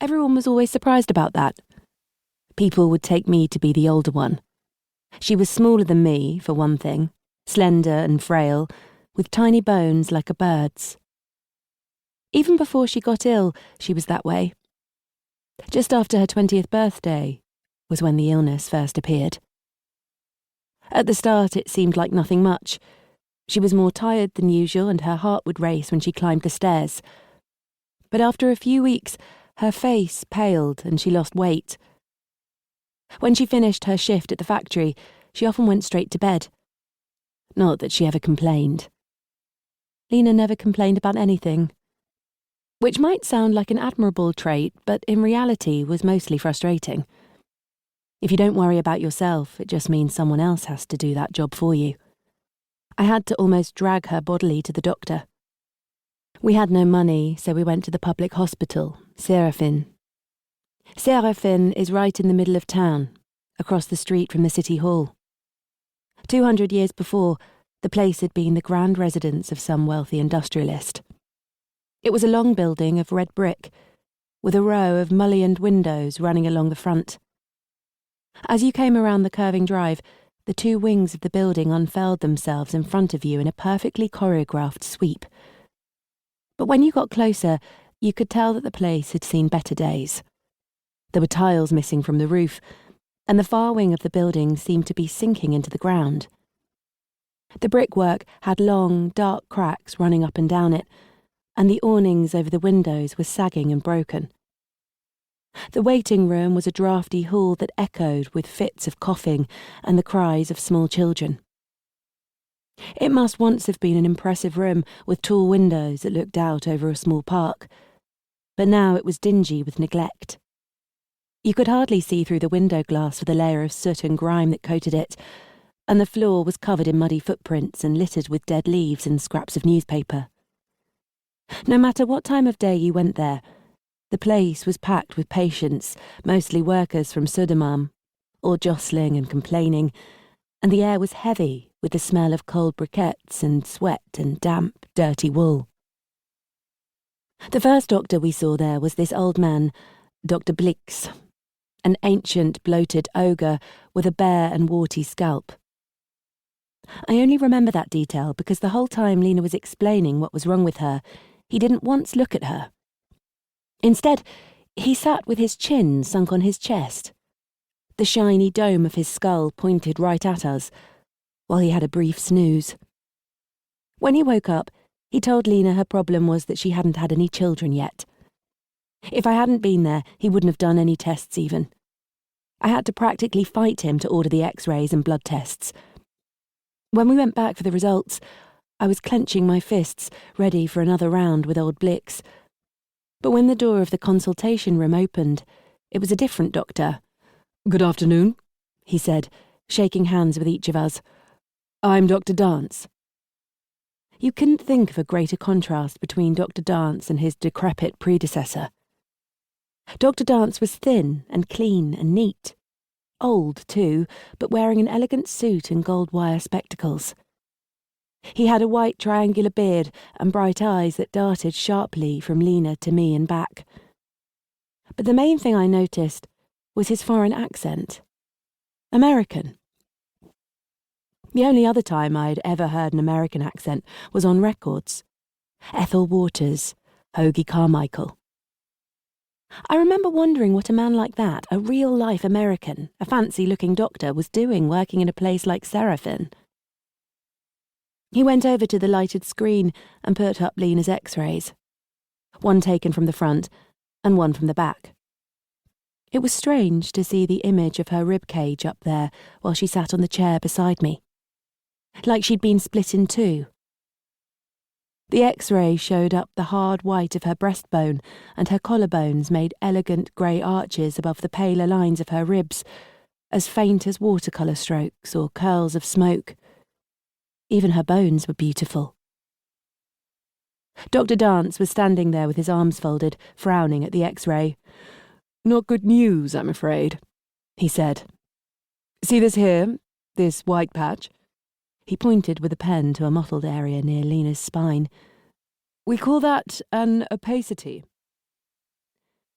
Everyone was always surprised about that. People would take me to be the older one. She was smaller than me, for one thing, slender and frail, with tiny bones like a bird's. Even before she got ill, she was that way. Just after her 20th birthday was when the illness first appeared. At the start, it seemed like nothing much. She was more tired than usual and her heart would race when she climbed the stairs. But after a few weeks, her face paled and she lost weight. When she finished her shift at the factory, she often went straight to bed. Not that she ever complained. Lina never complained about anything. Which might sound like an admirable trait, but in reality was mostly frustrating. If you don't worry about yourself, it just means someone else has to do that job for you. I had to almost drag her bodily to the doctor. We had no money, so we went to the public hospital, Serafin. Serafin is right in the middle of town, across the street from the city hall. 200 years before, the place had been the grand residence of some wealthy industrialist. It was a long building of red brick, with a row of mullioned windows running along the front. As you came around the curving drive, the two wings of the building unfurled themselves in front of you in a perfectly choreographed sweep. But when you got closer, you could tell that the place had seen better days. There were tiles missing from the roof, and the far wing of the building seemed to be sinking into the ground. The brickwork had long, dark cracks running up and down it, and the awnings over the windows were sagging and broken. The waiting room was a draughty hall that echoed with fits of coughing and the cries of small children. It must once have been an impressive room with tall windows that looked out over a small park, but now it was dingy with neglect. You could hardly see through the window glass for the layer of soot and grime that coated it, and the floor was covered in muddy footprints and littered with dead leaves and scraps of newspaper. No matter what time of day you went there, the place was packed with patients, mostly workers from Södermalm, all jostling and complaining, and the air was heavy with the smell of cold briquettes and sweat and damp, dirty wool. The first doctor we saw there was this old man, Dr. Blix, an ancient, bloated ogre with a bare and warty scalp. I only remember that detail because the whole time Lina was explaining what was wrong with her, he didn't once look at her. Instead, he sat with his chin sunk on his chest, the shiny dome of his skull pointed right at us, while he had a brief snooze. When he woke up, he told Lina her problem was that she hadn't had any children yet. If I hadn't been there, he wouldn't have done any tests even. I had to practically fight him to order the X-rays and blood tests. When we went back for the results, I was clenching my fists, ready for another round with old Blix. But when the door of the consultation room opened, it was a different doctor. "Good afternoon," he said, shaking hands with each of us. "I'm Dr. Dance." You couldn't think of a greater contrast between Dr. Dance and his decrepit predecessor. Dr. Dance was thin and clean and neat. Old, too, but wearing an elegant suit and gold wire spectacles. He had a white triangular beard and bright eyes that darted sharply from Lina to me and back. But the main thing I noticed was his foreign accent. American. The only other time I'd ever heard an American accent was on records. Ethel Waters, Hoagie Carmichael. I remember wondering what a man like that, a real-life American, a fancy-looking doctor, was doing working in a place like Serafin. He went over to the lighted screen and put up Lina's X-rays, one taken from the front and one from the back. It was strange to see the image of her rib cage up there while she sat on the chair beside me, like she'd been split in two. The X-ray showed up the hard white of her breastbone, and her collarbones made elegant grey arches above the paler lines of her ribs, as faint as watercolour strokes or curls of smoke. Even her bones were beautiful. Dr. Dance was standing there with his arms folded, frowning at the X-ray. "Not good news, I'm afraid," he said. "See this here, this white patch?" He pointed with a pen to a mottled area near Lina's spine. "We call that an opacity.